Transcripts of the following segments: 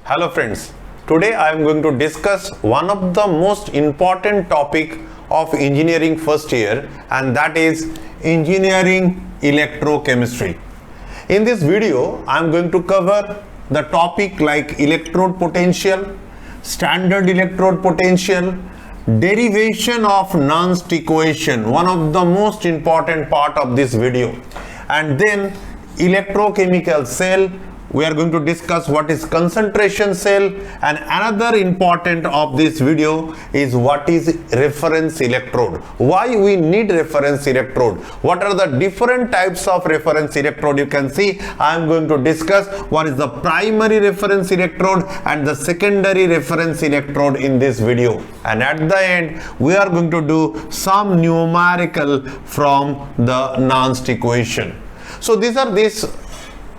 Hello friends, today I am going to discuss one of the most important topic of engineering first year, and that is engineering electrochemistry. In this video, I am going to cover the topic like electrode potential, standard electrode potential, derivation of Nernst equation, one of the most important part of this video, and then electrochemical cell. We are going to discuss what is concentration cell, and another important of this video is what is reference electrode, why we need reference electrode, what are the different types of reference electrode. You can see I am going to discuss what is the primary reference electrode and the secondary reference electrode in this video, and at the end we are going to do some numerical from the Nernst equation. So these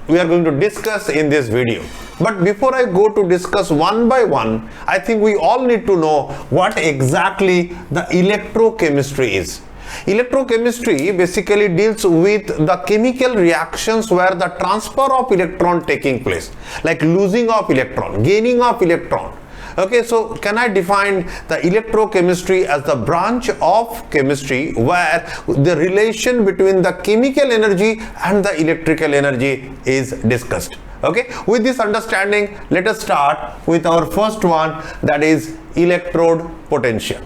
we are going to discuss in this video. But before I go to discuss one by one, I think we all need to know what exactly the electrochemistry is. Electrochemistry basically deals with the chemical reactions where the transfer of electron taking place, like losing of electron, gaining of electron. Okay, so can I define the electrochemistry as the branch of chemistry where the relation between the chemical energy and the electrical energy is discussed. Okay, with this understanding, let us start with our first one, that is electrode potential.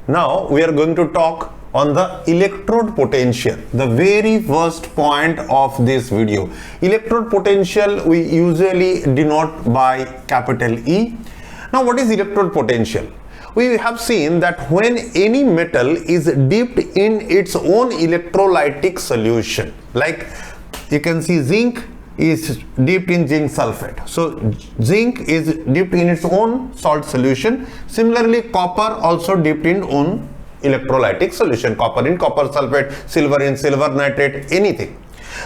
Now we are going to talk on the electrode potential, the very first point of this video. Electrode potential we usually denote by capital E. Now, what is electrode potential? We have seen that when any metal is dipped in its own electrolytic solution, like you can see zinc is dipped in zinc sulfate. So zinc is dipped in its own salt solution. Similarly, copper also dipped in own electrolytic solution, copper in copper sulfate, silver in silver nitrate, anything.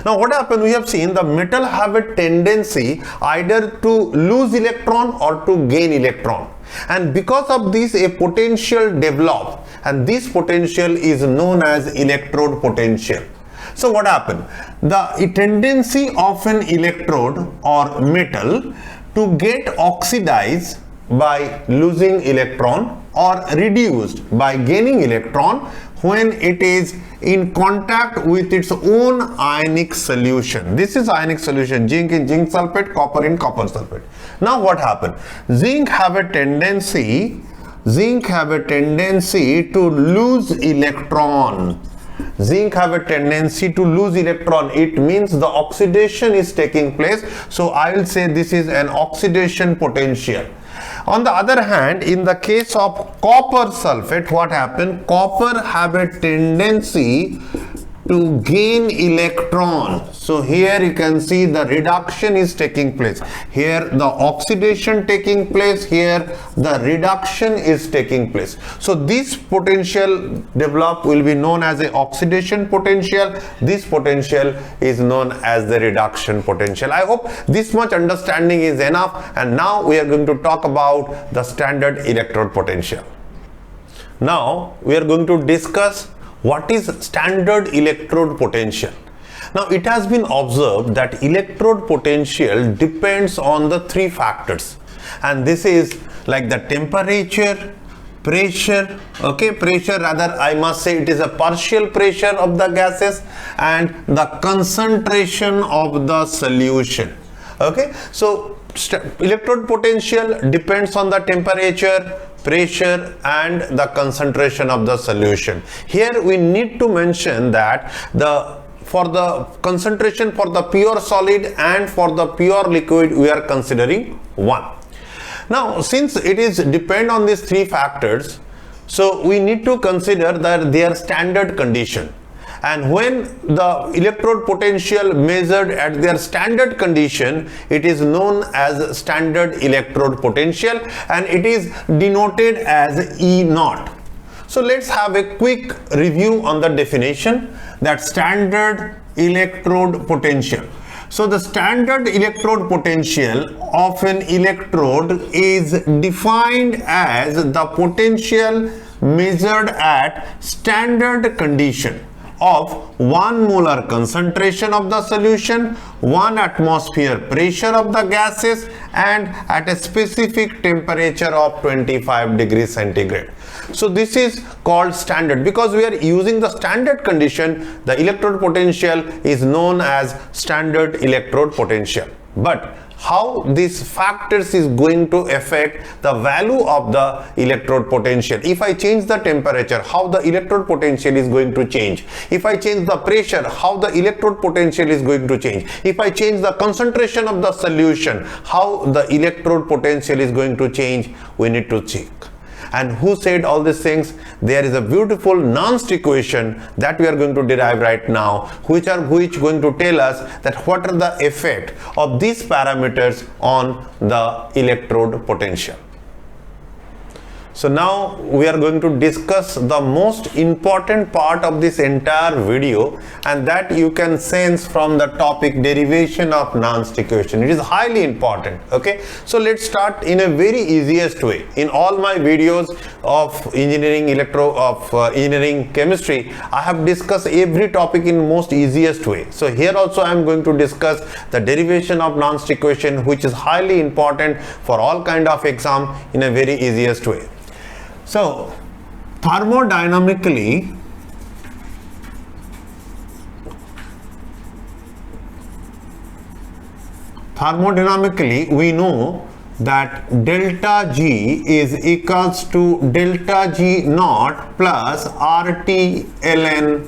Now what happened, we have seen the metal have a tendency either to lose electron or to gain electron, and because of this a potential develops, and this potential is known as electrode potential. So what happened, the tendency of an electrode or metal to get oxidized by losing electron or reduced by gaining electron when it is in contact with its own ionic solution. This is ionic solution, zinc in zinc sulfate, copper in copper sulfate. Now what happened, zinc have a tendency to lose electron. Zinc have a tendency to lose electron. It means the oxidation is taking place. So I will say this is an oxidation potential. On the other hand, in the case of copper sulfate, what happened? Copper have a tendency to gain electron. So here you can see the reduction is taking place. Here the oxidation taking place, here the reduction is taking place. So this potential develop will be known as a oxidation potential. This potential is known as the reduction potential. I hope this much understanding is enough, and now we are going to talk about the standard electrode potential. Now we are going to discuss what is standard electrode potential. Now it has been observed that electrode potential depends on the three factors, and this is like the temperature, pressure, pressure rather I must say it is a partial pressure of the gases, and the concentration of the solution. Okay, so electrode potential depends on the temperature, pressure and the concentration of the solution. Here we need to mention that for the concentration for the pure solid and for the pure liquid we are considering 1. Now since it is depend on these three factors, so we need to consider that their standard condition. And when the electrode potential measured at their standard condition, it is known as standard electrode potential, and it is denoted as E0. So let's have a quick review on the definition, that standard electrode potential. So the standard electrode potential of an electrode is defined as the potential measured at standard condition of 1 molar concentration of the solution, 1 atmosphere pressure of the gases, and at a specific temperature of 25 degrees centigrade. So this is called standard. Because we are using the standard condition, the electrode potential is known as standard electrode potential. But how these factors is going to affect the value of the electrode potential? If I change the temperature, how the electrode potential is going to change? If I change the pressure, how the electrode potential is going to change? If I change the concentration of the solution, how the electrode potential is going to change? We need to check. And who said all these things? There is a beautiful Nernst equation that we are going to derive right now, which going to tell us that what are the effect of these parameters on the electrode potential. So now we are going to discuss the most important part of this entire video, and that you can sense from the topic derivation of Nernst equation. It is highly important. Okay, so let's start in a very easiest way. In all my videos of engineering chemistry, I have discussed every topic in most easiest way. So here also I am going to discuss the derivation of Nernst equation, which is highly important for all kind of exam in a very easiest way. So thermodynamically, we know that delta G is equals to delta G naught plus RT ln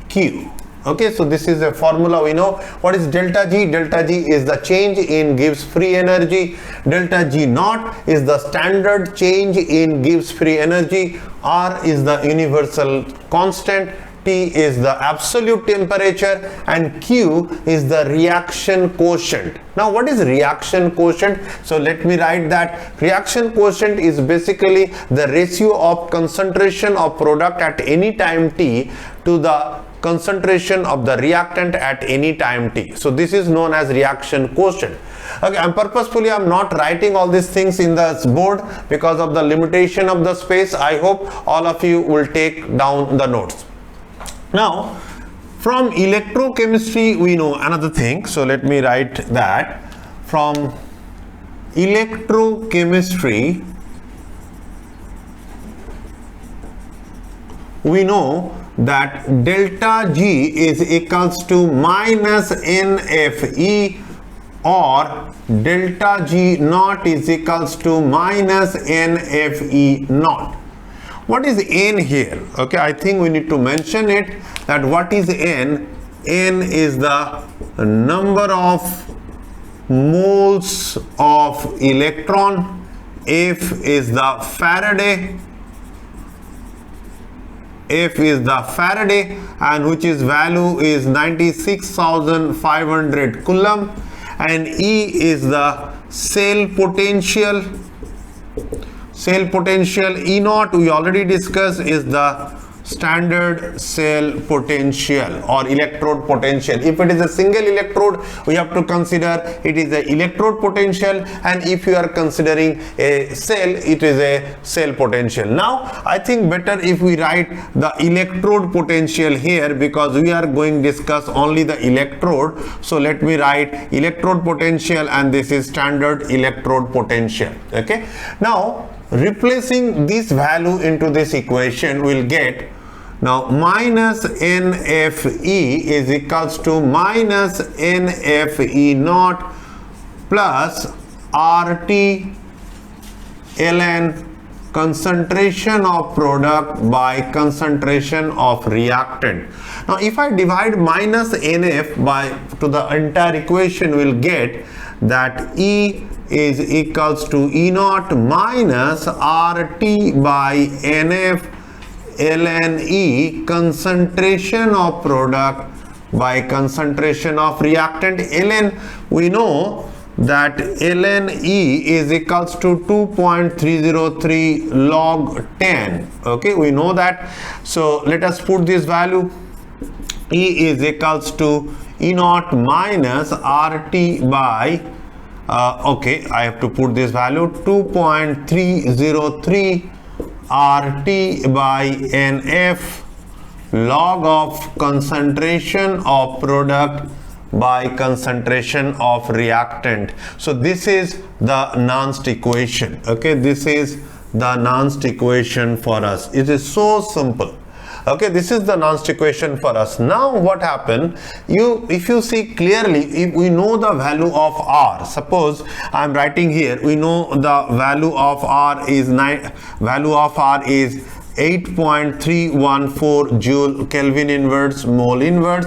Q. Okay, so this is a formula. We know what is delta G. Delta G is the change in Gibbs free energy. Delta G naught is the standard change in Gibbs free energy. R is the universal constant. T is the absolute temperature, and Q is the reaction quotient. Now what is reaction quotient? So let me write that. Reaction quotient is basically the ratio of concentration of product at any time t to the concentration of the reactant at any time t. So this is known as reaction quotient. Okay, and purposefully I'm not writing all these things in the board because of the limitation of the space. I hope all of you will take down the notes. Now from electrochemistry we know another thing. So let me write that. From electrochemistry we know that delta G is equals to minus NFE, or delta G naught is equals to minus NFE naught. What is N here? Okay, I think we need to mention it, that what is N? N is the number of moles of electron. F is the Faraday. F is the Faraday, and which is value is 96,500 Coulomb, and E is the cell potential. Cell potential E naught we already discussed is the standard cell potential or electrode potential. If it is a single electrode, we have to consider it is a electrode potential, and if you are considering a cell, it is a cell potential. Now I think better if we write the electrode potential here, because we are going to discuss only the electrode. So let me write electrode potential, and this is standard electrode potential. Okay, now replacing this value into this equation, we'll get now minus NFE is equals to minus NFE naught plus RT ln concentration of product by concentration of reactant. Now if I divide minus NF by to the entire equation, we'll get that E is equals to E naught minus RT by NF ln E concentration of product by concentration of reactant. Ln, we know that ln E is equals to 2.303 log 10. Okay, we know that. So let us put this value. E is equals to E naught minus RT by okay, I have to put this value 2.303 RT by NF log of concentration of product by concentration of reactant. So this is the Nernst equation. Okay, this is the Nernst equation for us. It is so simple. Okay, this is the Nernst equation for us. Now what happened, if you see clearly, if we know the value of R, suppose I am writing here, we know the value of R is 8.314 joule Kelvin inverse mole inverse.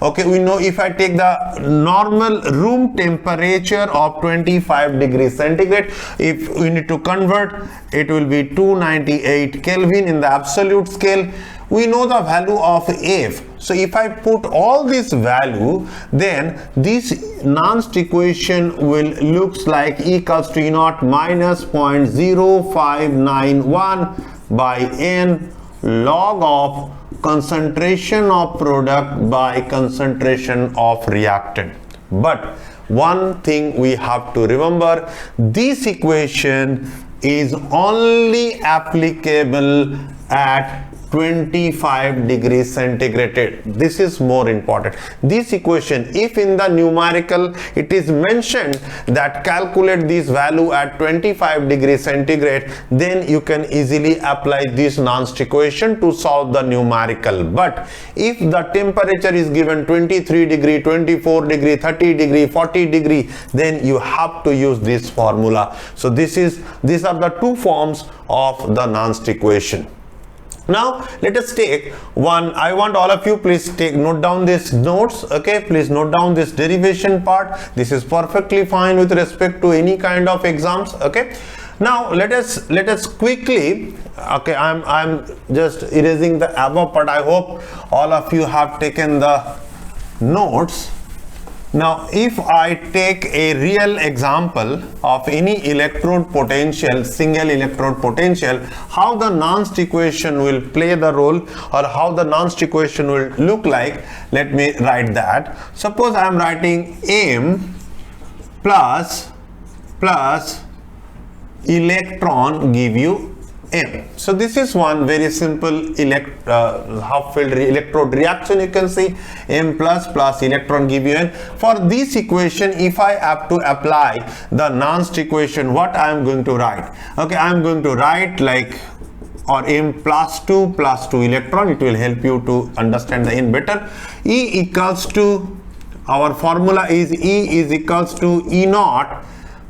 Okay, we know if I take the normal room temperature of 25 degrees centigrade, if we need to convert, it will be 298 Kelvin in the absolute scale. We know the value of F. So if I put all this value, then this Nernst equation will looks like E equals to E naught minus 0.0591 by N log of concentration of product by concentration of reactant. But one thing we have to remember, this equation is only applicable at 25 degrees centigrade. This is more important. This equation, if in the numerical it is mentioned that calculate this value at 25 degrees centigrade, then you can easily apply this Nernst equation to solve the numerical. But if the temperature is given 23 degree, 24 degree, 30 degree, 40 degree, then you have to use this formula. So these are the two forms of the Nernst equation. Now let us take one. I want all of you please note down these notes. Okay, please note down this derivation part. This is perfectly fine with respect to any kind of exams. Okay, now let us quickly. Okay, I'm just erasing the above part. I hope all of you have taken the notes. Now if I take a real example of any electrode potential, single electrode potential, how the Nernst equation will play the role, or how the Nernst equation will look like, let me write that. Suppose I am writing M plus electron give you M. So this is one very simple half-filled electrode reaction. You can see M plus electron give you N. For this equation, if I have to apply the Nernst equation, what I am going to write? Okay, I am going to write like, or M plus 2 electron. It will help you to understand the N better. E equals to, our formula is E is equals to E naught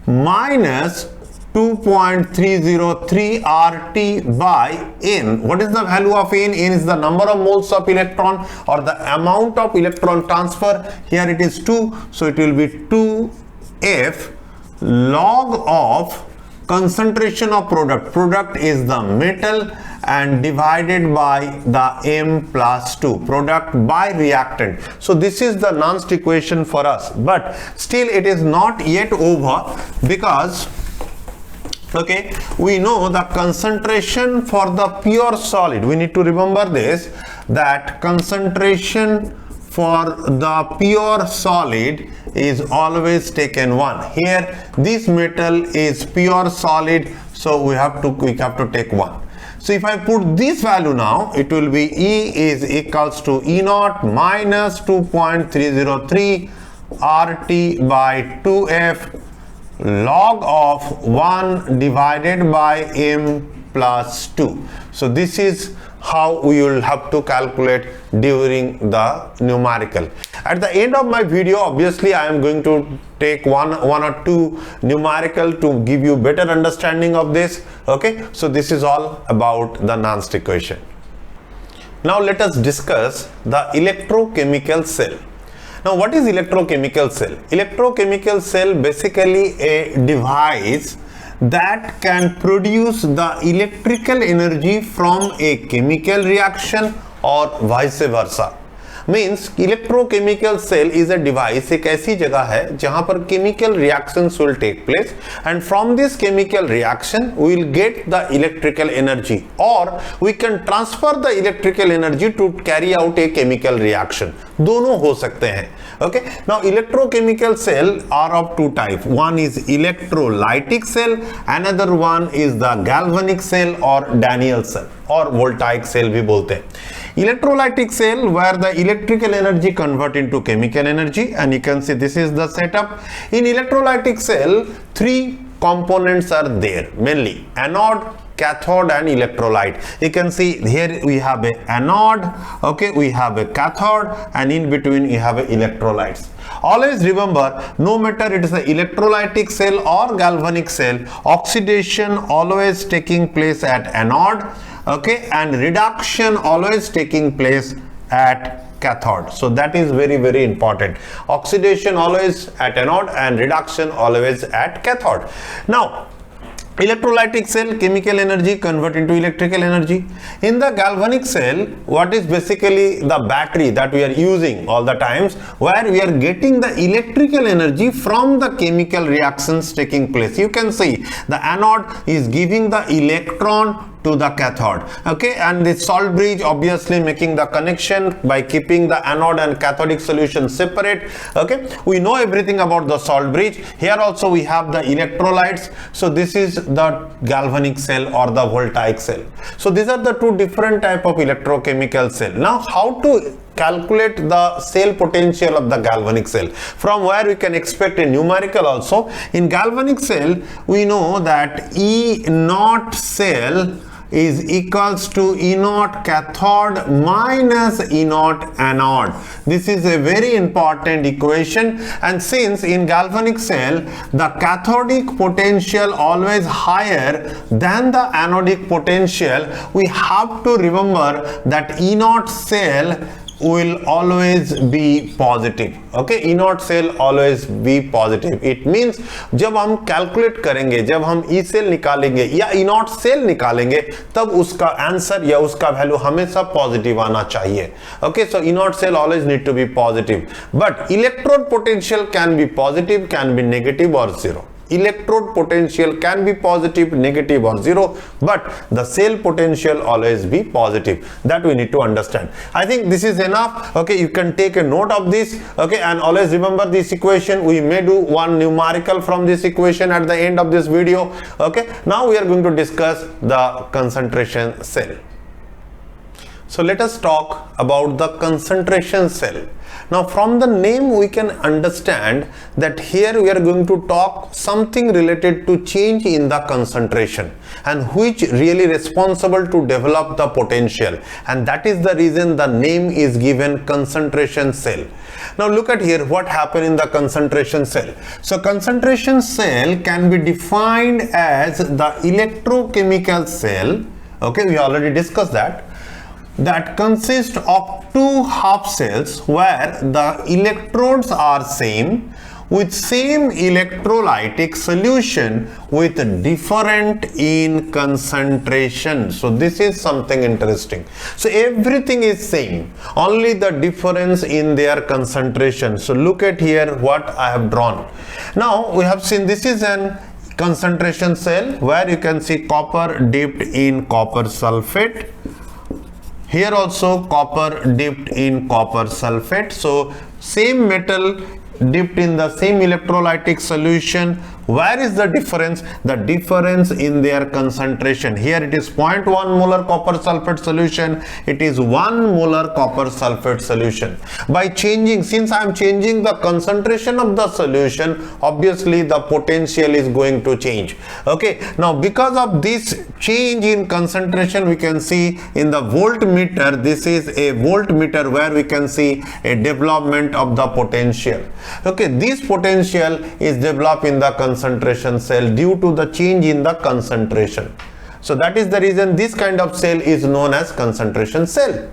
minus 2.303 RT by N. What is the value of N? N is the number of moles of electron, or the amount of electron transfer. Here it is 2, so it will be 2F log of concentration of product. Product is the metal, and divided by the M plus 2, product by reactant. So this is the Nernst equation for us, but still it is not yet over, because okay, we know the concentration for the pure solid. We need to remember this, that concentration for the pure solid is always taken 1. Here this metal is pure solid, so we have to take 1. So if I put this value now, it will be E is equals to E naught minus 2.303 RT by 2F log of 1 divided by M plus 2. So this is how we will have to calculate during the numerical. At the end of my video, obviously I am going to take one or two numerical to give you better understanding of this. Okay, so this is all about the Nernst equation. Now let us discuss the electrochemical cell. Now what is electrochemical cell? Electrochemical cell basically a device that can produce the electrical energy from a chemical reaction or vice versa. Means electrochemical cell is a device, एक ऐसी जगह है जहां पर chemical reactions will take place, and from this chemical reaction we will get the electrical energy, or we can transfer the electrical energy to carry out a chemical reaction. दोनों हो सकते हैं. Okay, now electrochemical cell are of two types. One is electrolytic cell, another one is the galvanic cell or Daniell cell or voltaic cell भी बोलते हैं. Electrolytic cell where the electrical energy convert into chemical energy, and you can see this is the setup. In electrolytic cell, three components are there, mainly anode, cathode and electrolyte. You can see here we have a anode, okay, we have a cathode, and in between we have a electrolytes. Always remember, no matter it is an electrolytic cell or galvanic cell, oxidation always taking place at anode, okay, and reduction always taking place at cathode. So that is very, very important. Oxidation always at anode and reduction always at cathode. Now, electrolytic cell, chemical energy convert into electrical energy. In the galvanic cell, what is basically the battery that we are using all the times, where we are getting the electrical energy from the chemical reactions taking place. You can see the anode is giving the electron to the cathode, okay, and the salt bridge obviously making the connection by keeping the anode and cathodic solution separate, okay. We know everything about the salt bridge. Here also we have the electrolytes. So this is the galvanic cell or the voltaic cell. So these are the two different type of electrochemical cell. Now how to calculate the cell potential of the galvanic cell, from where we can expect a numerical also. In galvanic cell, we know that E naught cell is equals to E naught cathode minus E naught anode. This is a very important equation, and since in galvanic cell the cathodic potential always higher than the anodic potential, we have to remember that E naught cell will always be positive, okay. E naught cell always be positive. It means जब हम calculate करेंगे, जब हम E cell निकालेंगे या E naught cell निकालेंगे, तब उसका आंसर या उसका वैल्यू हमेशा पॉजिटिव आना चाहिए, okay. So E naught cell always need to be positive, but electrode potential can be positive, can be negative or zero. Electrode potential can be positive, negative or zero, but the cell potential always be positive. That we need to understand. I think this is enough, okay. You can take a note of this, okay, and always remember this equation. We may do one numerical from this equation at the end of this video, okay. Now we are going to discuss the concentration cell. So let us talk about the concentration cell. Now from the name we can understand that here we are going to talk something related to change in the concentration, and which really responsible to develop the potential, and that is the reason the name is given concentration cell. Now look at here what happened in the concentration cell. So concentration cell can be defined as the electrochemical cell, okay, we already discussed that consists of two half cells where the electrodes are same, with same electrolytic solution with different in concentration. So this is something interesting. So everything is same, only the difference in their concentration. So look at here what I have drawn. Now we have seen this is an concentration cell where you can see copper dipped in copper sulfate. Here also copper dipped in copper sulfate. So same metal dipped in the same electrolytic solution. Where is the difference? The difference in their concentration. Here it is 0.1 molar copper sulfate solution. It is 1 molar copper sulfate solution. By changing, since I am changing the concentration of the solution, obviously the potential is going to change. Okay. Now because of this change in concentration, we can see in the voltmeter, this is a voltmeter where we can see a development of the potential. Okay. This potential is developed in the concentration cell due to the change in the concentration. So that is the reason this kind of cell is known as concentration cell.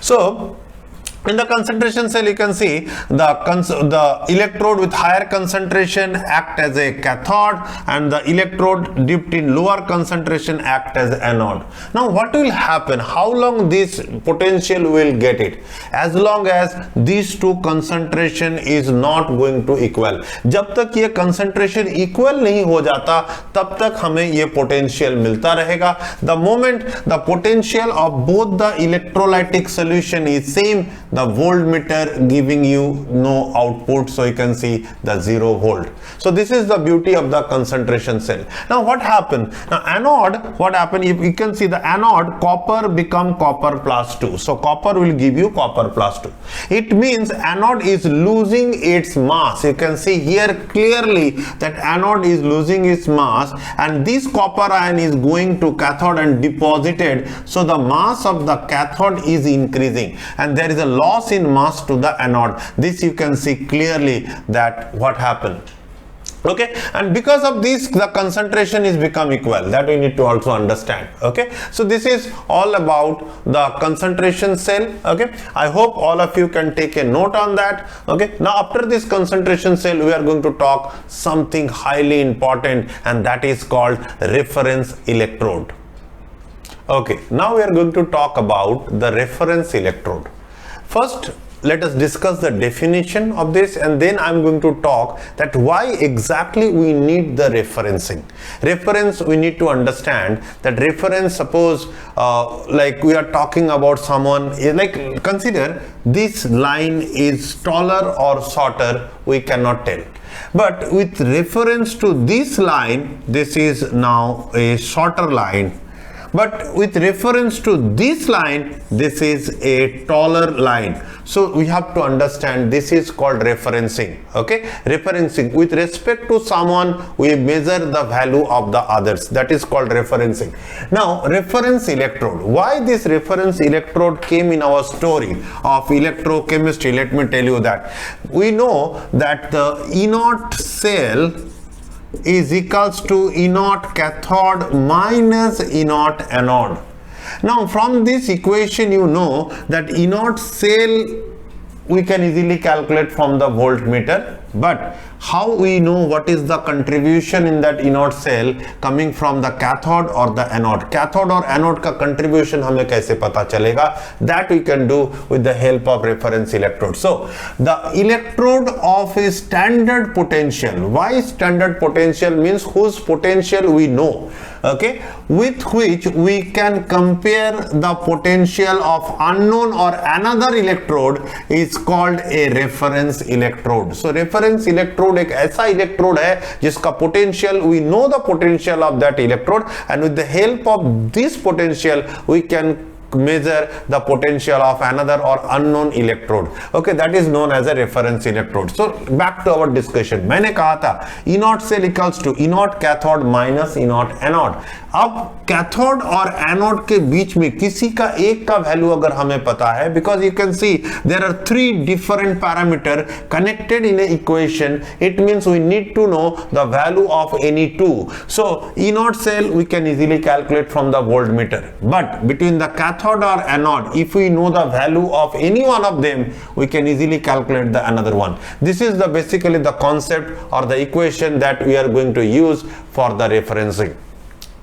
So in the concentration cell, you can see the electrode with higher concentration act as a cathode, and the electrode dipped in lower concentration act as anode. Now what will happen? How long this potential will get it? As long as these two concentration is not going to equal. जब तक ये concentration equal नहीं हो जाता, तब तक हमें ये potential मिलता रहेगा. The moment the potential of both the electrolytic solution is same, the voltmeter giving you no output, so you can see the 0 volt. So this is the beauty of the concentration cell. Now what happened? Now anode, what happened? You can see the anode, copper become copper plus 2. So copper will give you copper plus 2. It means anode is losing its mass. You can see here clearly that anode is losing its mass, and this copper ion is going to cathode and deposited. So the mass of the cathode is increasing and there is a loss in mass to the anode. This you can see clearly that what happened. Okay, and because of this the concentration is become equal. That we need to also understand. Okay, so this is all about the concentration cell. Okay, I hope all of you can take a note on that. Okay, now after this concentration cell we are going to talk something highly important, and that is called reference electrode. Okay, now we are going to talk about the reference electrode. First, let us discuss the definition of this, and then I'm going to talk that why exactly we need the referencing. Reference, we need to understand that reference, suppose like we are talking about someone, like consider this line is taller or shorter, we cannot tell. But with reference to this line, this is now a shorter line. But with reference to this line, this is a taller line. So we have to understand this is called referencing. Okay, referencing. With respect to someone, we measure the value of the others. That is called referencing. Now, reference electrode. Why this reference electrode came in our story of electrochemistry? Let me tell you that. We know that the E0 cell is equals to E0 cathode minus E0 anode. Now from this equation you know that E0 cell we can easily calculate from the voltmeter, but how we know what is the contribution in that E0 cell coming from the cathode or the anode? Cathode or anode का contribution हमें कैसे पता चलेगा? That we can do with the help of reference electrode. So the electrode of a standard potential. Why standard potential? Means whose potential we know. Okay, with which we can compare the potential of unknown or another electrode is called a reference electrode. So reference electrode एक ऐसा electrode है जिसका potential, we know the potential of that electrode, and with the help of this potential we can measure the potential of another or unknown electrode. Okay, that is known as a reference electrode. So back to our discussion. मैंने कहा था E0 cell equals to E0 cathode minus E0 anode. अब cathode और anode के बीच में किसी का एक का वैल्यू अगर हमें पता है, because you can see there are three different parameter connected in an equation, it means we need to know the value of any two. So E0 cell we can easily calculate from the voltmeter, but between the cathode or anode, if we know the value of any one of them, we can easily calculate the another one. This is the basically the concept or the equation that we are going to use for the referencing.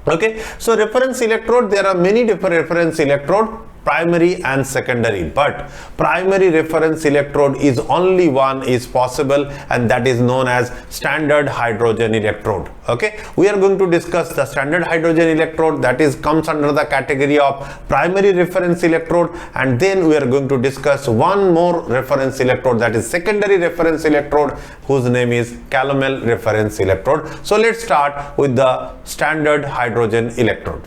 Okay, so reference electrode, there are many different reference electrode, primary and secondary, but primary reference electrode is only one is possible, and that is known as standard hydrogen electrode. Okay, we are going to discuss the standard hydrogen electrode, that is comes under the category of primary reference electrode, and then we are going to discuss one more reference electrode, that is secondary reference electrode, whose name is Calomel reference electrode. So let's start with the standard hydrogen electrode.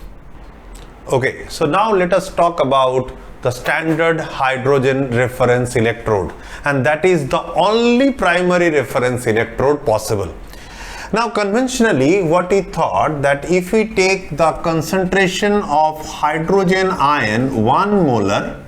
Okay, so now let us talk about the standard hydrogen reference electrode, and that is the only primary reference electrode possible. Now conventionally what we thought that if we take the concentration of hydrogen ion 1 molar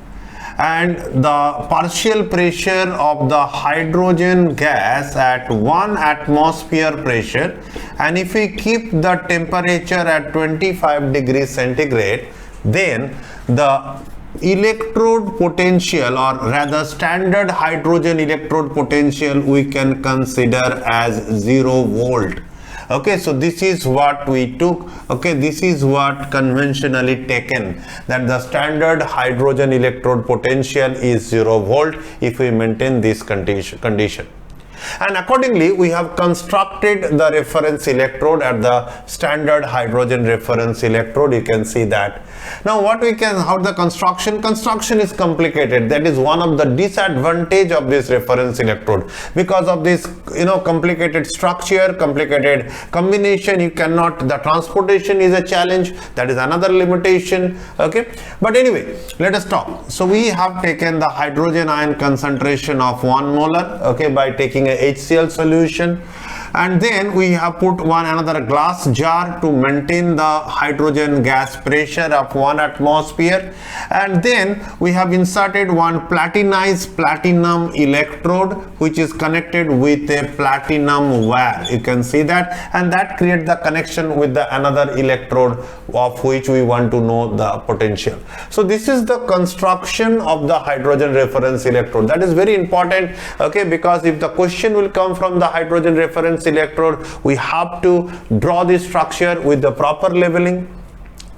and the partial pressure of the hydrogen gas at 1 atmosphere pressure, and if we keep the temperature at 25 degrees centigrade, then the electrode potential, or rather standard hydrogen electrode potential, we can consider as 0 volt. Okay, so this is what we took. Okay, this is what conventionally taken, that the standard hydrogen electrode potential is 0 volt if we maintain this condition. And accordingly, we have constructed the reference electrode at the standard hydrogen reference electrode. You can see that. Now how the construction is complicated. That is one of the disadvantage of this reference electrode. Because of this complicated structure, complicated combination, the transportation is a challenge. That is another limitation. Okay, but anyway, let us talk. So we have taken the hydrogen ion concentration of 1 molar, okay, by taking a HCl solution, and then we have put another glass jar to maintain the hydrogen gas pressure of 1 atmosphere, and then we have inserted one platinized platinum electrode which is connected with a platinum wire. You can see that, and that creates the connection with the another electrode of which we want to know the potential. So this is the construction of the hydrogen reference electrode. That is very important, okay, because if the question will come from the hydrogen reference electrode, we have to draw this structure with the proper leveling.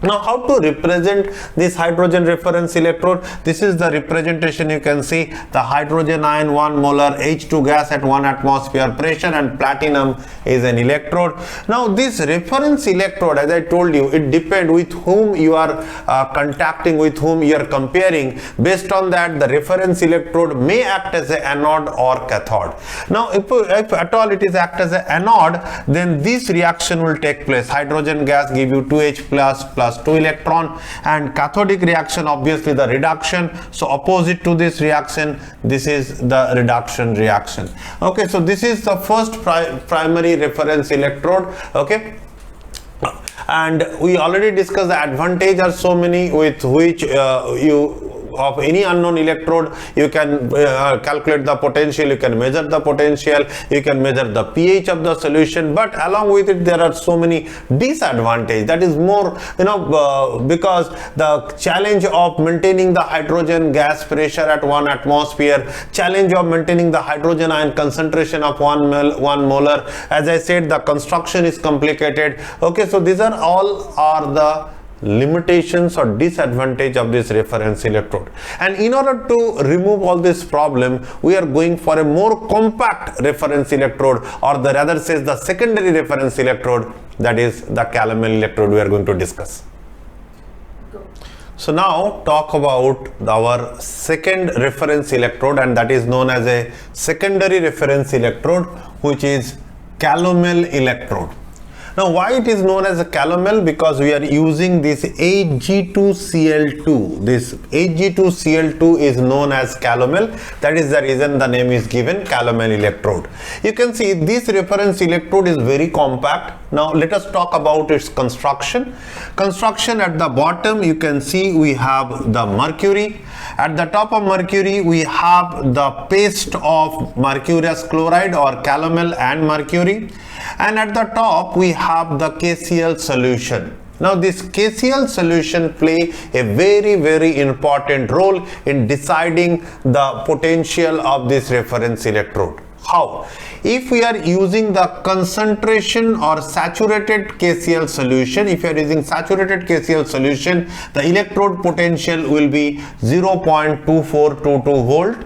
Now, how to represent this hydrogen reference electrode? This is the representation. You can see the hydrogen ion 1 molar, H2 gas at 1 atmosphere pressure, and platinum is an electrode. Now, this reference electrode, as I told you, it depends with whom you are contacting, with whom you are comparing. Based on that, the reference electrode may act as an anode or cathode. Now, if at all it is act as an anode, then this reaction will take place. Hydrogen gas give you 2H plus 2 electron, and cathodic reaction, obviously the reduction. So opposite to this reaction, this is the reduction reaction. Okay, so this is the first primary reference electrode. Okay, and we already discussed the advantage are so many with which of any unknown electrode you can calculate the potential, you can measure the potential, you can measure the pH of the solution, but along with it there are so many disadvantages. That is more because the challenge of maintaining the hydrogen gas pressure at 1 atmosphere, challenge of maintaining the hydrogen ion concentration of 1 molar, as I said, the construction is complicated. Okay, so these are all the limitations or disadvantage of this reference electrode, and in order to remove all this problem, we are going for a more compact reference electrode, or the rather says the secondary reference electrode, that is the Calomel electrode we are going to discuss. So now talk about our second reference electrode, and that is known as a secondary reference electrode, which is Calomel electrode. Now, why it is known as a calomel? Because we are using this Ag2Cl2. This Ag2Cl2 is known as calomel. That is the reason the name is given Calomel electrode. You can see this reference electrode is very compact. Now, let us talk about its construction. Construction at the bottom, you can see we have the mercury. At the top of mercury, we have the paste of mercurous chloride or calomel and mercury. And at the top, we have the KCl solution. Now, this KCl solution play a very important role in deciding the potential of this reference electrode. How? If we are using the concentration or saturated KCl solution, if you are using saturated KCl solution, the electrode potential will be 0.2422 volt.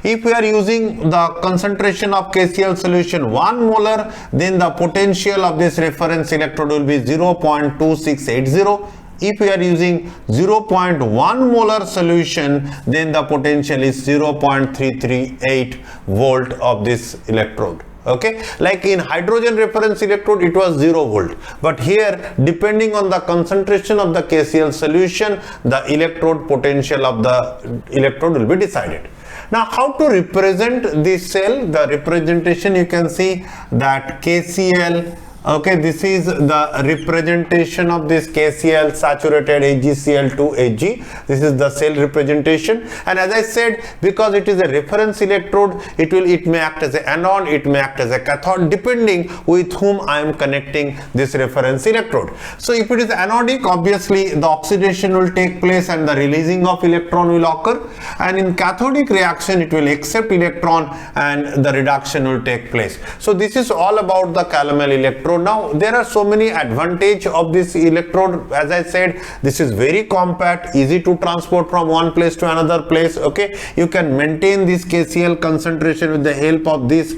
If we are using the concentration of KCl solution 1 molar, then the potential of this reference electrode will be 0.2680. If we are using 0.1 molar solution, then the potential is 0.338 volt of this electrode. Okay, like in hydrogen reference electrode, it was 0 volt, but here, depending on the concentration of the KCl solution, the electrode potential of the electrode will be decided. Now, how to represent this cell? The representation, you can see that KCl. Okay, this is the representation of this KCl saturated AgCl2Ag. This is the cell representation, and as I said, because it is a reference electrode, it may act as an anode, it may act as a cathode, depending with whom I am connecting this reference electrode. So if it is anodic, obviously the oxidation will take place and the releasing of electron will occur, and in cathodic reaction it will accept electron and the reduction will take place. So this is all about the Calomel electrode. electrode. Now there are so many advantages of this electrode. As I said, this is very compact, easy to transport from one place to another place. Okay, you can maintain this KCl concentration with the help of this,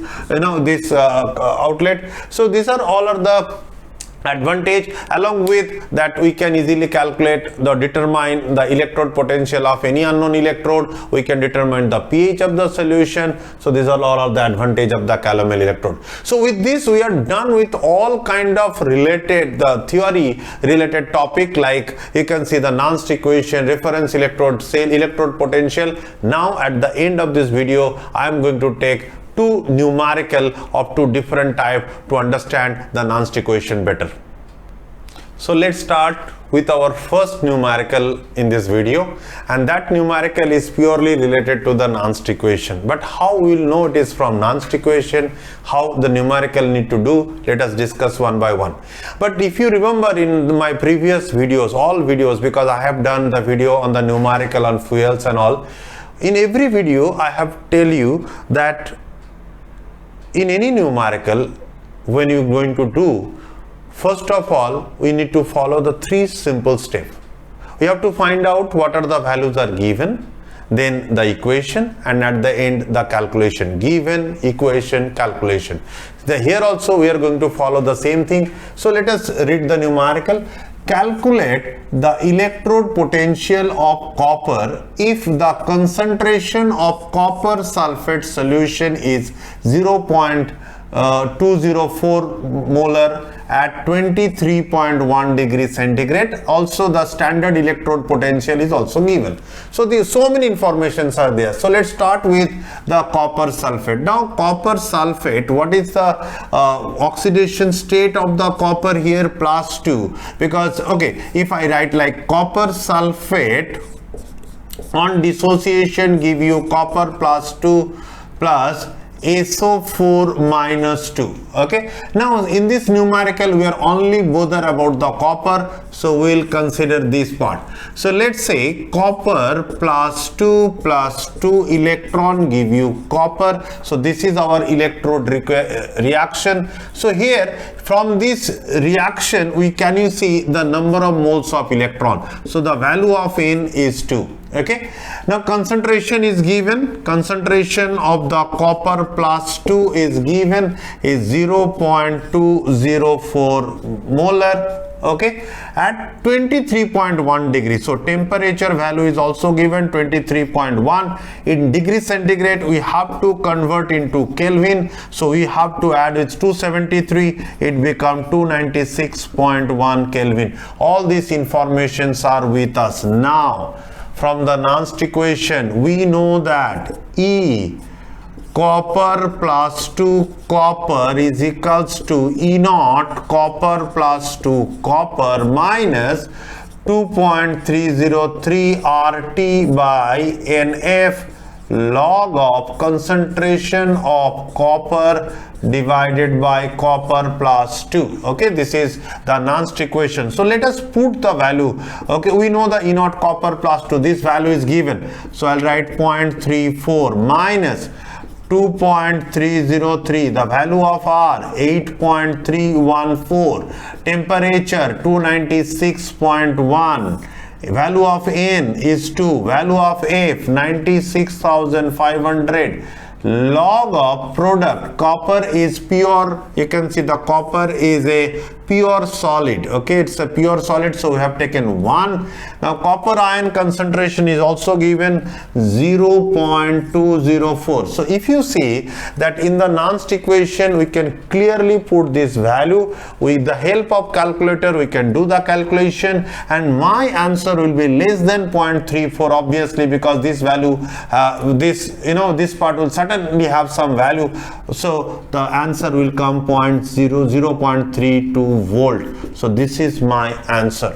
this outlet. So these are all of the advantage. Along with that, we can easily determine the electrode potential of any unknown electrode. We can determine the pH of the solution. So these are all of the advantage of the Calomel electrode. So with this, we are done with all kind of related theory related topic, like you can see the Nernst equation, reference electrode, cell electrode potential. Now at the end of this video, I am going to take two numerical of two different type to understand the Nernst equation better. So let's start with our first numerical in this video, and that numerical is purely related to the Nernst equation. But how we will know it is from Nernst equation, how the numerical need to do, let us discuss one by one. But if you remember in my previous videos, all videos, because I have done the video on the numerical on fuels and all, in every video I have tell you that in any numerical, when you're going to do, first of all, we need to follow the three simple steps. We have to find out what are the values are given, then the equation, and at the end the calculation. Given, equation, calculation. Here also we are going to follow the same thing. So let us read the numerical. Calculate the electrode potential of copper if the concentration of copper sulfate solution is 0.204 molar at 23.1 degrees centigrade. Also the standard electrode potential is also given. So so many informations are there. So let's start with the copper sulfate. Now copper sulfate, what is the oxidation state of the copper here? +2. Because okay, if I write like copper sulfate on dissociation give you copper +2 plus SO4 -2. Okay, now in this numerical we are only bother about the copper, so we'll consider this part. So let's say copper +2 electron give you copper. So this is our electrode reaction. So here from this reaction we can you see the number of moles of electron. So the value of N is 2. Okay, now concentration is given. Concentration of the copper +2 is given is 0.204 molar. Okay, at 23.1 degrees. So temperature value is also given 23.1. In degree centigrade we have to convert into Kelvin. So we have to add it's 273. It become 296.1 Kelvin. All these informations are with us. Now from the Nernst equation we know that E copper +2 copper is equals to E naught copper +2 copper minus 2.303 RT by NF log of concentration of copper divided by copper +2. Okay, this is the Nernst equation. So let us put the value. Okay, we know the E naught copper +2, this value is given. So I'll write 0.34 minus 2.303, the value of R 8.314, temperature 296.1, value of N is 2, value of F 96,500, log of product. Copper is pure, you can see the copper is a pure solid. Okay, it's a pure solid, so we have taken 1. Now copper ion concentration is also given 0.204. So if you see that in the Nernst equation we can clearly put this value. With the help of calculator we can do the calculation, and my answer will be less than 0.34, obviously, because this value this part will certainly have some value. So the answer will come 0.32 volt. So this is my answer.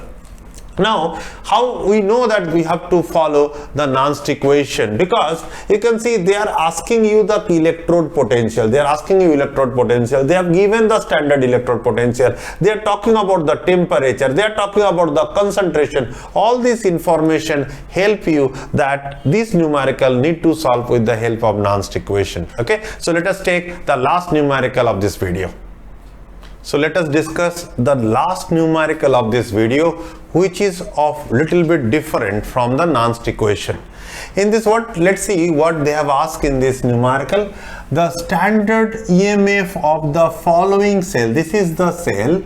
Now, how we know that we have to follow the Nernst equation? Because you can see they are asking you the electrode potential. They are asking you electrode potential. They have given the standard electrode potential. They are talking about the temperature. They are talking about the concentration. All this information help you that this numerical need to solve with the help of Nernst equation. Okay. So let us take the last numerical of this video. So let us discuss the last numerical of this video, which is of little bit different from the Nernst equation. In this let's see what they have asked in this numerical. The standard EMF of the following cell. This is the cell.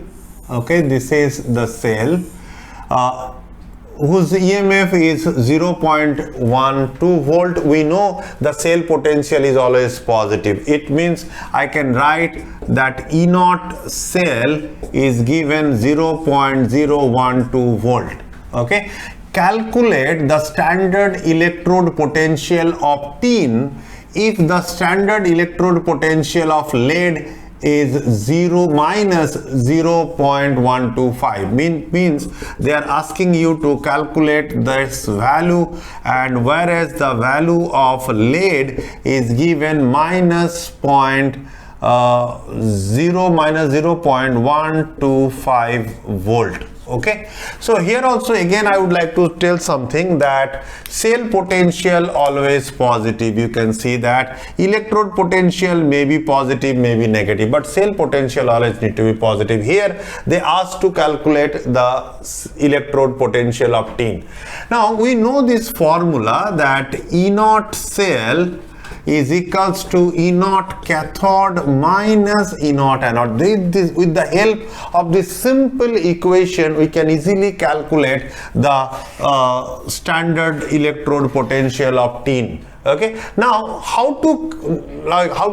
Okay, this is the cell whose EMF is 0.12 volt. We know the cell potential is always positive. It means I can write that E naught cell is given 0.012 volt. Okay, calculate the standard electrode potential of tin if the standard electrode potential of lead is minus 0.125. Means they are asking you to calculate this value, and whereas the value of lead is given minus 0.125 volt. Okay, so here also again I would like to tell something, that cell potential always positive. You can see that electrode potential may be positive, may be negative, but cell potential always need to be positive. Here they asked to calculate the electrode potential of tin. Now we know this formula, that E naught cell is equals to E naught cathode minus E naught anode. With the help of this simple equation, we can easily calculate the standard electrode potential of tin. Okay, now how to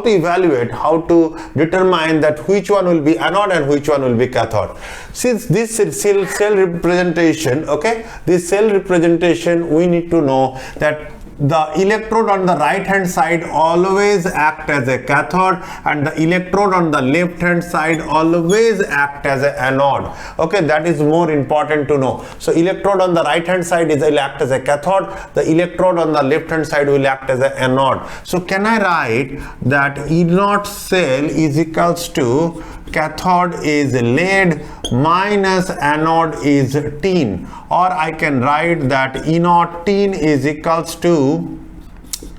evaluate, how to determine that which one will be anode and which one will be cathode. Since this cell representation, okay, this cell representation, we need to know that the electrode on the right hand side always act as a cathode, and the electrode on the left hand side always act as an anode. Okay, that is more important to know. So electrode on the right hand side will act as a cathode, the electrode on the left hand side will act as an anode. So can I write that E naught cell is equals to cathode is lead minus anode is tin, or I can write that E naught tin is equals to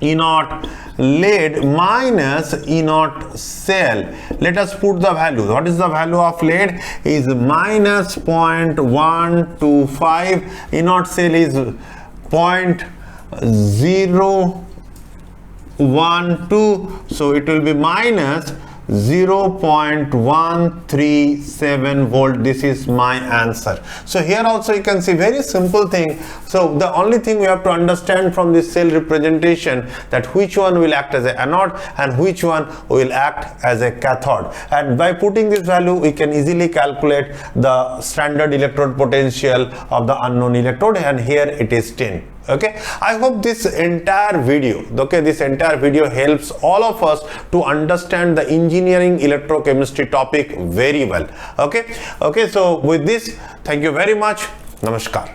E naught lead minus E naught cell. Let us put the value. What is the value of lead? Is minus 0.125. E naught cell is 0.012, so it will be minus 0.137 volt. This is my answer. So here also you can see very simple thing. So the only thing we have to understand from this cell representation, that which one will act as an anode and which one will act as a cathode, and by putting this value we can easily calculate the standard electrode potential of the unknown electrode, and here it is 10. Okay, I hope this entire video, helps all of us to understand the engineering electrochemistry topic very well. Okay, so with this, thank you very much. Namaskar.